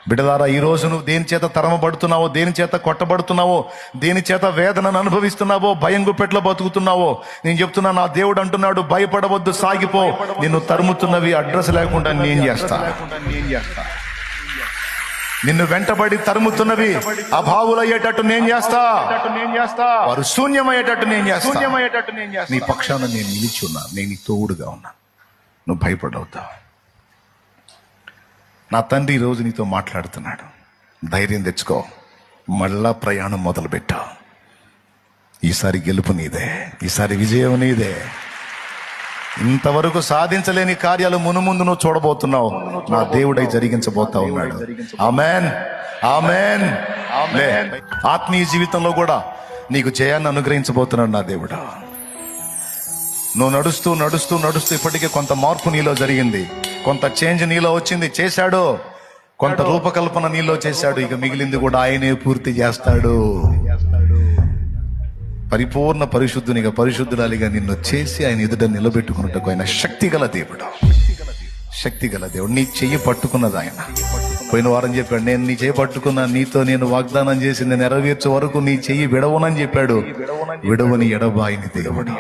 బిడ్డలారా, ఈ రోజు నువ్వు దేని చేత తరమబడుతున్నావో, దేని చేత కొట్టబడుతున్నావో, దేని చేత వేదనను అనుభవిస్తున్నావో, భయం గుప్పెట్లో బతుకుతున్నావో, నేను చెప్తున్నా, నా దేవుడు అంటున్నాడు, భయపడవద్దు, సాగిపో. నిన్ను తరుముతున్నవి అడ్రస్ లేకుండా నేను చేస్తా. నిన్ను వెంటబడి తరుముతున్నవి అభావులయ్యేటట్టు నేను చేస్తా. వారు శూన్యమయ్యేటట్టు నేను చేస్తా. నీ పక్షాన నేను నిలిచి ఉన్నా, నేను నీ తోడుగా ఉన్నా. నువ్వు భయపడవుతావు. నా తండ్రి ఈరోజు నీతో మాట్లాడుతున్నాడు. ధైర్యం తెచ్చుకో, మళ్ళా ప్రయాణం మొదలు పెట్టావు. ఈసారి గెలుపు నీదే, ఈసారి విజయం నీదే. ఇంతవరకు సాధించలేని కార్యాలు మునుముందు నువ్వు చూడబోతున్నావు. నా దేవుడై జరిగించబోతా ఉన్నాడు. ఆమేన్, ఆమేన్. ఆత్మీయ జీవితంలో కూడా నీకు జయాన్ని అనుగ్రహించబోతున్నాడు నా దేవుడు. నువ్వు నడుస్తూ నడుస్తూ నడుస్తూ ఇప్పటికే కొంత మార్పు నీలో జరిగింది, కొంత చేంజ్ నీలో వచ్చింది, చేశాడు. కొంత రూపకల్పన నీలో చేశాడు. ఇక మిగిలింది కూడా ఆయనే పూర్తి చేస్తాడు. పరిపూర్ణ పరిశుద్ధునిగా, పరిశుద్ధురాలిగా నిన్ను చేసి ఆయన ఎదుట నిలబెట్టుకున్నట్టుకు ఆయన శక్తిగల దేవుడు. శక్తిగల దేవుడు. నీ చెయ్యి పట్టుకున్నది ఆయన. పోయిన వారం చెప్పాడు, నేను నీ చెయ్యి పట్టుకున్నా, నీతో నేను వాగ్దానం చేసింది నెరవేర్చే వరకు నీ చెయ్యి విడవనని చెప్పాడు. విడవని ఎడబాయిని దేవుడు.